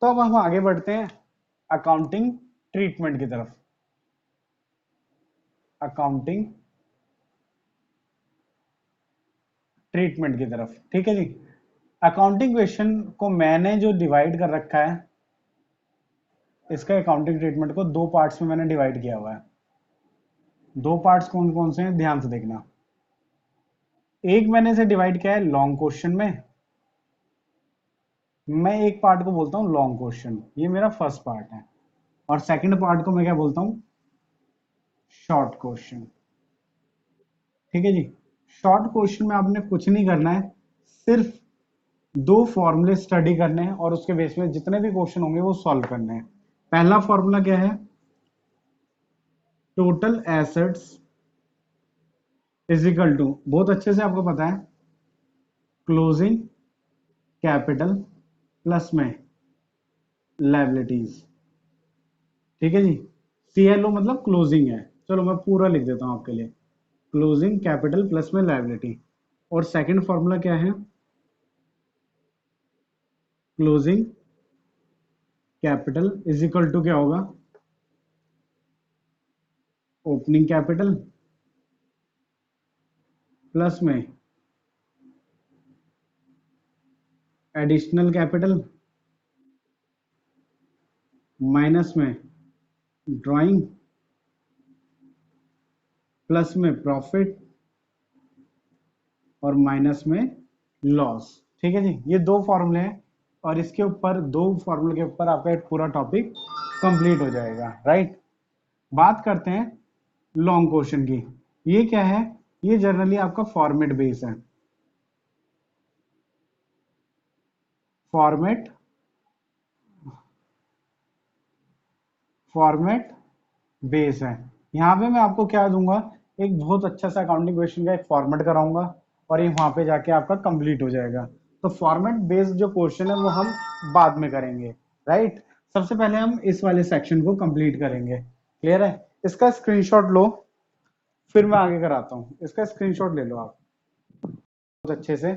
तो अब हम आगे बढ़ते हैं अकाउंटिंग ट्रीटमेंट की तरफ। अकाउंटिंग ट्रीटमेंट की तरफ, ठीक है जी। अकाउंटिंग क्वेश्चन को मैंने जो डिवाइड कर रखा है, इसका अकाउंटिंग ट्रीटमेंट को दो पार्ट्स में मैंने डिवाइड किया हुआ है। दो पार्ट्स कौन कौन से हैं, ध्यान से देखना। एक मैंने इसे डिवाइड किया है लॉन्ग क्वेश्चन में, मैं एक पार्ट को बोलता हूं लॉन्ग क्वेश्चन, ये मेरा फर्स्ट पार्ट है। और सेकंड पार्ट को मैं क्या बोलता हूं, शॉर्ट क्वेश्चन, ठीक है जी। शॉर्ट क्वेश्चन में आपने कुछ नहीं करना है, सिर्फ दो फॉर्मूले स्टडी करने हैं और उसके बेस में जितने भी क्वेश्चन होंगे वो सॉल्व करने हैं। पहला फॉर्मूला क्या है, total assets is equal to, बहुत अच्छे से आपको पता है, क्लोजिंग कैपिटल प्लस में लायबिलिटीज, ठीक है जी। CLO मतलब क्लोजिंग है, चलो मैं पूरा लिख देता हूं आपके लिए, क्लोजिंग कैपिटल प्लस में लायबिलिटी। और सेकंड फॉर्मूला क्या है, closing capital is equal to क्या होगा, ओपनिंग कैपिटल प्लस में एडिशनल कैपिटल माइनस में ड्राइंग प्लस में प्रॉफिट और माइनस में लॉस, ठीक है जी। ये दो फॉर्मूले हैं और इसके ऊपर, दो फॉर्मूले के ऊपर आपका एक पूरा टॉपिक कंप्लीट हो जाएगा, राइट। बात करते हैं लॉन्ग क्वेश्चन की। ये क्या है, ये जनरली आपका फॉर्मेट बेस है, फॉर्मेट फॉर्मेट बेस है। यहाँ पे मैं आपको क्या दूंगा, एक बहुत अच्छा सा अकाउंटिंग क्वेश्चन का एक फॉर्मेट कराऊंगा और ये वहां पे जाके आपका कंप्लीट हो जाएगा। तो फॉर्मेट बेस्ड जो क्वेश्चन है वो हम बाद में करेंगे, राइट। सबसे पहले हम इस वाले सेक्शन को कंप्लीट करेंगे, क्लियर है। इसका स्क्रीनशॉट लो, फिर मैं आगे कराता हूँ। इसका स्क्रीनशॉट ले लो आप बहुत अच्छे से।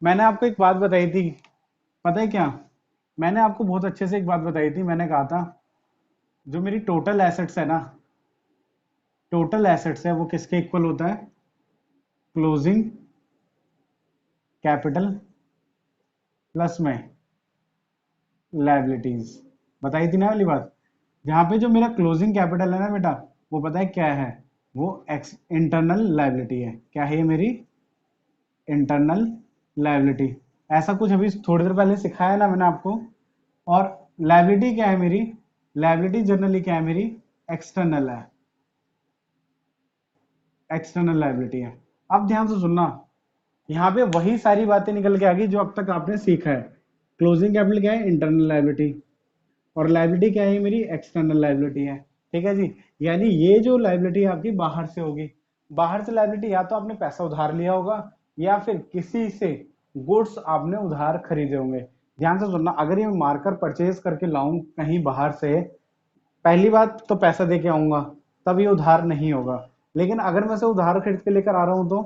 मैंने आपको एक बात बताई थी, पता है क्या, मैंने आपको बहुत अच्छे से एक बात बताई थी। मैंने कहा था जो मेरी टोटल एसेट्स है ना, टोटल एसेट्स है वो किसके इक्वल होता है, क्लोजिंग कैपिटल प्लस में लायबिलिटीज। बताई थी ना वाली बात। जहां पे जो मेरा क्लोजिंग कैपिटल है ना बेटा, वो पता है क्या है, वो एक्स इंटरनल लायबिलिटी है। क्या है ये मेरी इंटरनल लायबिलिटी। ऐसा कुछ अभी थोड़ी देर पहले सिखाया ना मैंने आपको। और लायबिलिटी क्या है मेरी, लायबिलिटी जनरली क्या है मेरी, एक्सटर्नल है, एक्सटर्नल लायबिलिटी है। अब ध्यान से सुनना, यहाँ पे वही सारी बातें निकल के आ गई जो अब तक आपने सीखा है। क्लोजिंग कैपिटल क्या है, इंटरनल लायबिलिटी, और लायबिलिटी क्या है मेरी, एक्सटर्नल लायबिलिटी है, ठीक है जी। यानी ये जो लायबिलिटी आपकी बाहर से होगी, बाहर से लायबिलिटी या तो आपने पैसा उधार लिया होगा या फिर किसी से गुड्स आपने उधार खरीदे होंगे। ध्यान से सुनना, अगर ये मार्कर परचेज करके लाऊं कहीं बाहर से, पहली बात तो पैसा दे के आऊंगा, तब ये उधार नहीं होगा। लेकिन अगर मैं से उधार खरीद के लेकर आ रहा हूं तो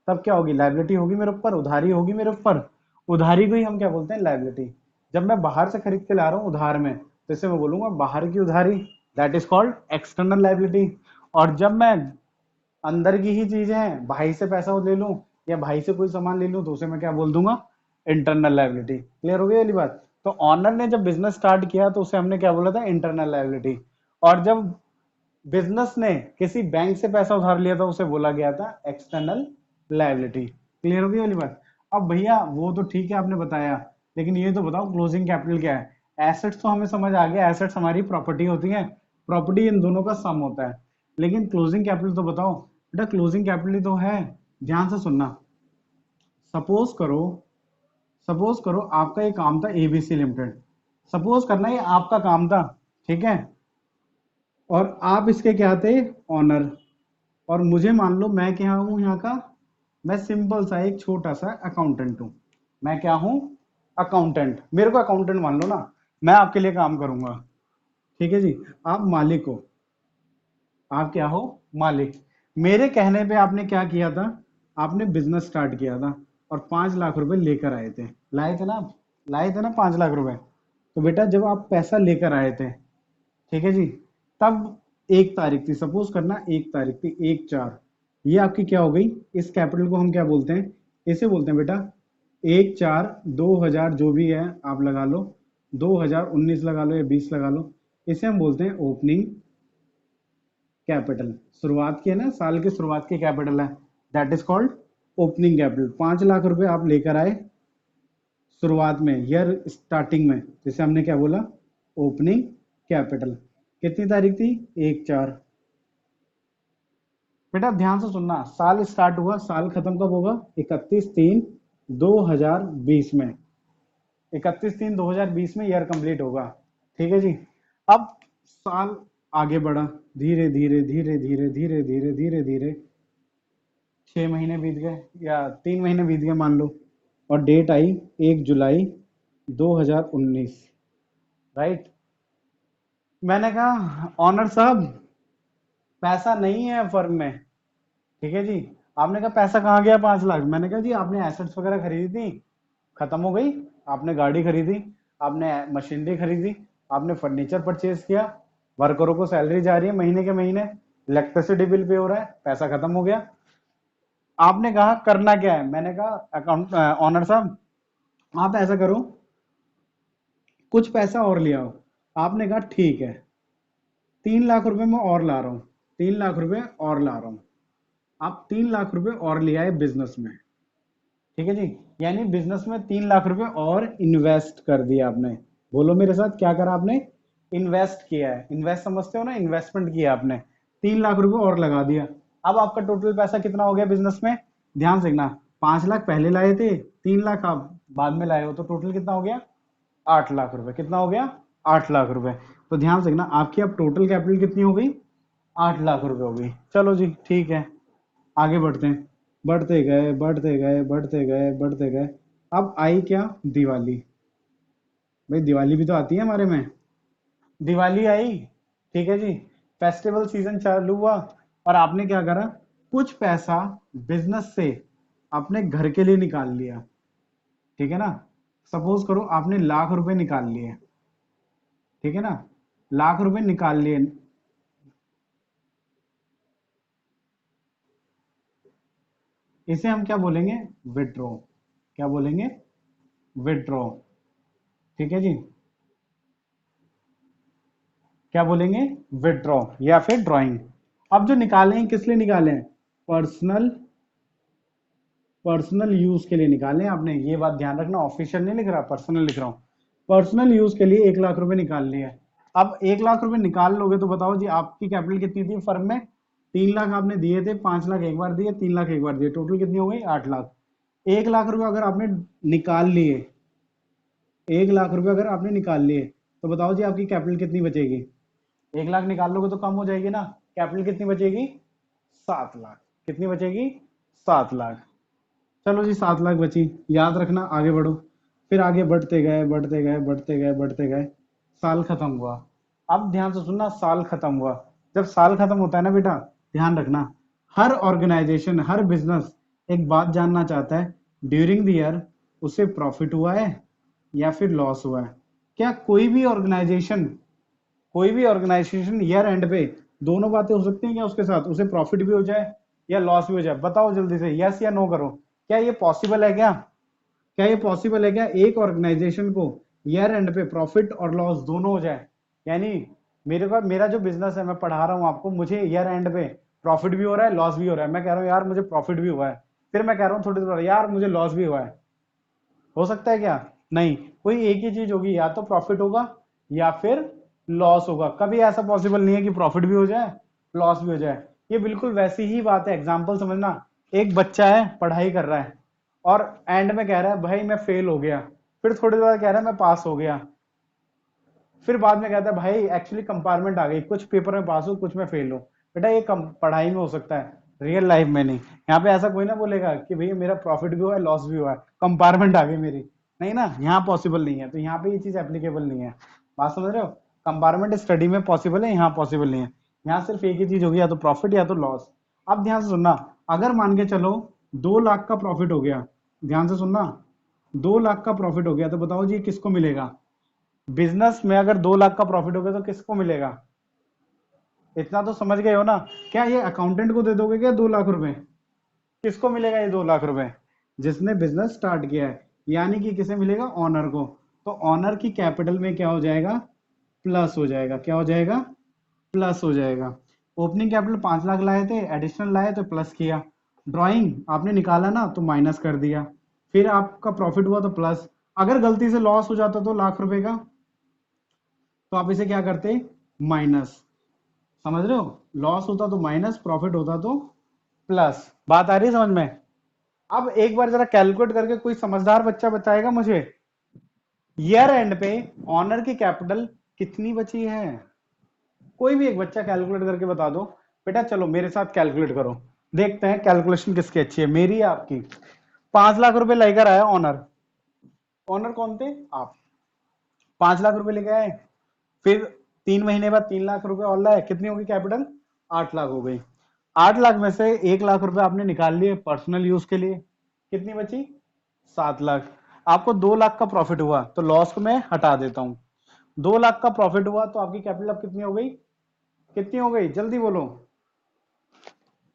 तब क्या होगी, लायबिलिटी होगी मेरे ऊपर, उधारी होगी मेरे ऊपर। उधारी को ही हम क्या बोलते हैं, लायबिलिटी। जब मैं बाहर से खरीद के ला रहा हूं उधार में, तो इसे मैं बोलूंगा बाहर की उधारी, that is called external liability. और जब मैं अंदर की ही चीजें हैं, भाई से पैसा ले लूं या भाई से कोई सामान ले लूं, तो उसे मैं क्या बोल दूंगा, इंटरनल लायबिलिटी। क्लियर हो गई वाली बात। तो ऑनर ने जब बिजनेस स्टार्ट किया तो उसे हमने क्या बोला था, इंटरनल लायबिलिटी। और जब बिजनेस ने किसी बैंक से पैसा उधार लिया था उसे बोला गया था एक्सटर्नल लायबिलिटी। क्लियर हो गई वाली बात। अब भैया वो तो ठीक है आपने बताया, लेकिन ये तो बताओ क्लोजिंग कैपिटल क्या है। एसेट्स तो हमें समझ आ गया, एसेट्स हमारी प्रॉपर्टी होती है, प्रॉपर्टी इन दोनों का सम होता है। लेकिन क्लोजिंग कैपिटल तो बताओ बेटा, क्लोजिंग कैपिटल तो है। ध्यान से सुनना, सपोज करो, सपोज करो आपका ये काम था एबीसी लिमिटेड, सपोज करना ये आपका काम था, ठीक है। और आप इसके क्या थे, ऑनर। और मुझे मान लो मैं क्या हूं यहाँ का, मैं सिंपल सा एक छोटा सा अकाउंटेंट हूं। मैं क्या हूं, अकाउंटेंट। मेरे को अकाउंटेंट मान लो ना, मैं आपके लिए काम करूंगा, ठीक है जी। आप मालिक हो, आप क्या हो, मालिक। मेरे कहने पे आपने क्या किया था, आपने बिजनेस स्टार्ट किया था और 5 लाख रुपए लेकर आए थे, लाए थे ना आप। लाए थे ना 5 लाख रुपए, तो बेटा जब आप पैसा लेकर आए थे, ठीक है जी, तब 1 तारीख थी, सपोज करना 1 तारीख थी, 1/4, ये आपकी क्या हो गई, इस कैपिटल को हम क्या बोलते हैं, इसे बोलते हैं बेटा 1/4/2000, जो भी है आप लगा लो, 2019 लगा लो या 20 लगा लो, इसे हम बोलते हैं ओपनिंग कैपिटल। शुरुआत की है ना, साल की शुरुआत की कैपिटल है, that is called opening capital. 5 lakh रुपए आप लेकर आए शुरुआत में, ईयर स्टार्टिंग में, जिसे हमने क्या बोला, ओपनिंग कैपिटल। कितनी तारीख थी, 1/4। बेटा ध्यान से सुनना, साल स्टार्ट हुआ, साल खत्म कब होगा, 31/3/2020 में, 31/3/2020 में ईयर कंप्लीट होगा, ठीक है जी। अब साल आगे बढ़ा, धीरे धीरे धीरे धीरे धीरे धीरे धीरे धीरे 6 महीने बीत गए या 3 महीने बीत गए मान लो, और डेट आई 1 जुलाई 2019, राइट। मैंने कहा ऑनर साहब पैसा नहीं है फर्म में, ठीक है जी। आपने कहा पैसा कहाँ गया 5 लाख, मैंने कहा जी आपने एसेट्स वगैरह खरीदी थी, खत्म हो गई, आपने गाड़ी खरीदी, आपने मशीनरी खरीदी, आपने फर्नीचर परचेज किया, वर्करों को सैलरी जा रही है महीने के महीने, इलेक्ट्रिसिटी बिल पे हो रहा है, पैसा खत्म हो गया। आपने कहा करना क्या है, मैंने कहा अकाउंट ऑनर साहब आप ऐसा करो, कुछ पैसा और ले आओ। आपने कहा ठीक है, 3 लाख रुपए मैं और ला रहा हूँ, 3 लाख रुपए और ला रहा हूँ। आप 3 लाख रुपए और ले आए बिजनेस में, ठीक है जी, यानी बिजनेस में 3 लाख रुपए और इन्वेस्ट कर दिया आपने। बोलो मेरे साथ क्या करा आपने, इन्वेस्ट किया है, इन्वेस्ट समझते हो ना, इन्वेस्टमेंट किया आपने, 3 लाख रुपए और लगा दिया। अब आपका टोटल पैसा कितना हो गया बिजनेस में, ध्यान से देखना, 5 लाख पहले लाए थे, 3 लाख आप बाद में लाए हो, तो टोटल कितना हो गया, 8 लाख रुपए। कितना हो गया, 8 लाख रुपए। तो ध्यान से देखना, आपकी अब टोटल कैपिटल कितनी हो गई, 8 लाख रुपए हो गई। चलो जी ठीक है, आगे बढ़ते हैं, बढ़ते गए बढ़ते गए बढ़ते गए बढ़ते गए। अब आई क्या, दिवाली। भाई दिवाली भी तो आती है हमारे में, दिवाली आई, ठीक है जी, फेस्टिवल सीजन चालू हुआ, और आपने क्या करा, कुछ पैसा बिजनेस से अपने घर के लिए निकाल लिया, ठीक है ना। सपोज करो आपने लाख रुपए निकाल लिए, ठीक है ना, लाख रुपए निकाल लिए, इसे हम क्या बोलेंगे, विड्रॉ। क्या बोलेंगे, विड्रॉ, ठीक है जी। क्या बोलेंगे, विड्रॉ या फिर ड्राइंग। अब जो निकाले हैं किस लिए निकाले हैं, पर्सनल, पर्सनल यूज के लिए निकाले हैं आपने, ये बात ध्यान रखना, ऑफिशियल नहीं लिख रहा, पर्सनल लिख रहा हूँ। पर्सनल यूज के लिए 1 लाख रुपए निकाल लिए। अब 1 लाख रुपए निकाल लोगे तो बताओ जी आपकी कैपिटल कितनी थी फर्म में, 3 लाख आपने दिए थे, 5 लाख एक बार दिए, 3 लाख एक बार दिए, टोटल कितनी हो गई, 8 लाख। 1 लाख रुपए अगर आपने निकाल लिए, 1 लाख रुपए अगर आपने निकाल लिए, तो बताओ जी आपकी कैपिटल कितनी बचेगी, 1 लाख निकाल लोगे तो कम हो जाएगी ना, कैपिटल कितनी बचेगी, 7 लाख। कितनी बचेगी, 7 लाख। चलो जी 7 लाख बची, याद रखना, आगे बढ़ो। फिर आगे बढ़ते गए बढ़ते गए बढ़ते गए बढ़ते गए, साल खत्म हुआ। अब ध्यान से सुनना, साल खत्म हुआ, जब साल खत्म होता है ना बेटा, ध्यान रखना, हर ऑर्गेनाइजेशन, हर बिजनेस एक बात जानना चाहता है, ड्यूरिंग द ईयर उसे प्रॉफिट हुआ है या फिर लॉस हुआ है। क्या कोई भी ऑर्गेनाइजेशन ईयर एंड पे दोनों बातें हो सकती हैं क्या उसके साथ, उसे प्रॉफिट भी हो जाए या लॉस भी हो जाए, बताओ जल्दी से, यस या नो करो। क्या ये पॉसिबल है क्या, क्या ये पॉसिबल है क्या, एक ऑर्गेनाइजेशन को ईयर एंड पे प्रॉफिट और लॉस दोनों हो जाए, यानी मेरे पास, मेरा जो बिजनेस है मैं पढ़ा रहा हूँ आपको, मुझे ईयर एंड पे प्रॉफिट भी हो रहा है लॉस भी हो रहा है, मैं कह रहा हूँ यार मुझे प्रॉफिट भी हुआ है, फिर मैं कह रहा हूँ थोड़ी देर बाद, यार मुझे लॉस भी हुआ है, हो सकता है क्या, नहीं, कोई एक ही चीज होगी, या तो प्रॉफिट होगा या फिर लॉस होगा, कभी ऐसा पॉसिबल नहीं है कि प्रॉफिट भी हो जाए लॉस भी हो जाए। ये बिल्कुल वैसी ही बात है, एग्जाम्पल समझना, एक बच्चा है पढ़ाई कर रहा है और एंड में कह रहा है भाई मैं फेल हो गया, फिर थोड़ी देर बाद कह रहा है मैं पास हो गया, फिर बाद में कहता है भाई एक्चुअली कंपार्टमेंट आ गई, कुछ पेपर में पास हूँ कुछ में फेल हूँ। बेटा ये पढ़ाई में हो सकता है, रियल लाइफ में नहीं। यहाँ पे ऐसा कोई ना बोलेगा कि भैया मेरा प्रॉफिट भी हुआ है लॉस भी हुआ है, कंपार्टमेंट आ गई मेरी, नहीं ना, यहाँ पॉसिबल नहीं है, तो यहाँ पे ये चीज एप्लीकेबल नहीं है। बात समझ रहे हो, कंपार्टमेंट स्टडी में पॉसिबल है, यहाँ पॉसिबल नहीं है। यहाँ सिर्फ एक ही चीज होगी, या तो प्रॉफिट या तो लॉस। अब ध्यान से सुनना, अगर मान के चलो 2 लाख का प्रॉफिट हो गया, ध्यान से सुनना, 2 लाख का प्रॉफिट हो गया, तो बताओ जी किसको मिलेगा? बिजनेस में अगर 2 लाख का प्रॉफिट हो गया तो किसको मिलेगा? इतना तो समझ गए हो ना? क्या ये अकाउंटेंट को दे दोगे क्या 2 लाख रुपए? किसको मिलेगा ये 2 लाख रुपए? जिसने बिजनेस स्टार्ट किया है, यानी कि किसे मिलेगा? ऑनर को। तो ऑनर की कैपिटल में क्या हो जाएगा? प्लस हो जाएगा। क्या हो जाएगा? प्लस हो जाएगा। ओपनिंग कैपिटल 5 लाख लाए थे, एडिशनल लाए तो प्लस किया। ड्राइंग आपने निकाला ना तो माइनस कर दिया। फिर आपका प्रॉफिट हुआ तो प्लस। अगर गलती से लॉस हो जाता तो लाख रुपए का, तो आप इसे क्या करते? माइनस। समझ रहे हो? लॉस होता तो माइनस, प्रॉफिट होता तो प्लस। बात आ रही है समझ में? अब एक बार जरा कैलकुलेट करके कोई समझदार बच्चा बताएगा मुझे, ईयर एंड पे ऑनर की कैपिटल कितनी बची है? कोई भी एक बच्चा कैलकुलेट करके बता दो। बेटा चलो मेरे साथ कैलकुलेट करो, देखते हैं कैलकुलेशन किसकी अच्छी है, मेरी या आपकी। 5 लाख रुपए लेकर आया ऑनर। ऑनर कौन थे? आप। 5 लाख रुपए लेके आए, फिर 3 महीने बाद 3 लाख रुपए और लाए, कितनी होगी कैपिटल? 8 लाख हो गई। 8 लाख में से 1 लाख रुपए आपने निकाल लिए पर्सनल यूज के लिए, कितनी बची? 7 लाख। आपको 2 लाख का प्रॉफिट हुआ तो लॉस को मैं हटा देता हूं। 2 लाख का प्रॉफिट हुआ तो आपकी कैपिटल अब कितनी हो गई? कितनी हो गई? जल्दी बोलो,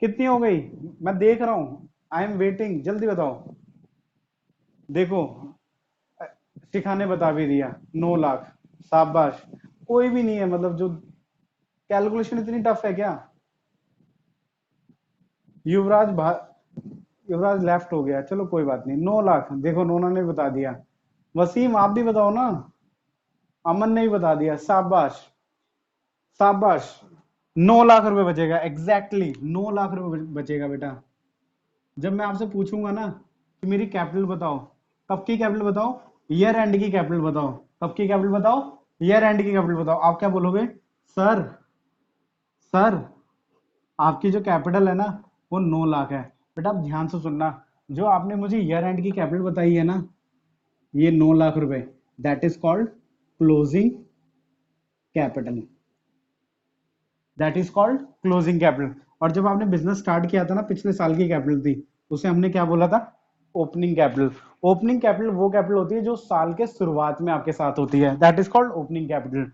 कितनी हो गई? मैं देख रहा हूं, आई एम वेटिंग, जल्दी बताओ। देखो, शिखा ने बता भी दिया, 9 लाख। शाबाश। कोई भी नहीं है मतलब जो, कैलकुलेशन इतनी टफ है क्या? युवराज भा युवराज लेफ्ट हो गया, चलो कोई बात नहीं। 9 लाख, देखो नोना ने बता दिया। वसीम आप भी बताओ ना। अमन ने भी बता दिया, शाबाश। शाबाश। 9 लाख रुपए बचेगा, एग्जैक्टली 9 लाख रुपए बचेगा बेटा। जब मैं आपसे पूछूंगा ना कि मेरी कैपिटल बताओ, कब की कैपिटल बताओ? ईयर एंड की कैपिटल बताओ। कब की कैपिटल बताओ? ईयर एंड की कैपिटल बताओ। आप क्या बोलोगे? सर, सर आपकी जो कैपिटल है ना वो 9 लाख है। बेटा आप ध्यान से सुनना, जो आपने मुझे ईयर एंड की कैपिटल बताई है ना, ये 9 लाख रुपए, that is called closing capital. That is called closing capital. और जब आपने बिजनेस स्टार्ट किया था ना, पिछले साल की कैपिटल थी, उसे हमने क्या बोला था? Opening capital. ओपनिंग कैपिटल वो कैपिटल होती है जो साल के शुरुआत में आपके साथ होती है, that is called opening capital.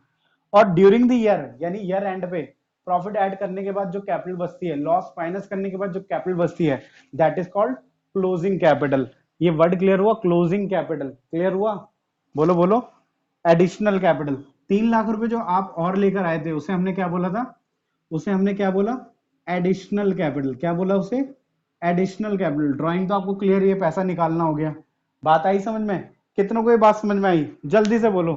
और ड्यूरिंग द ईयर यानी ईयर एंड पे प्रॉफिट ऐड करने के बाद जो कैपिटल बचती है, लॉस माइनस करने के बाद जो कैपिटल बचती है, that is called closing capital. ये वर्ड क्लियर हुआ? क्लोजिंग कैपिटल क्लियर हुआ? बोलो बोलो। एडिशनल कैपिटल, 3 लाख रुपए जो आप और लेकर आए थे उसे हमने क्या बोला था? उसे हमने क्या बोला? Additional capital. क्या बोला उसे? Additional capital. ड्राइंग तो आपको क्लियर, ये पैसा निकालना हो गया। बात आई समझ में? कितनों को ये बात समझ में आई? जल्दी से बोलो।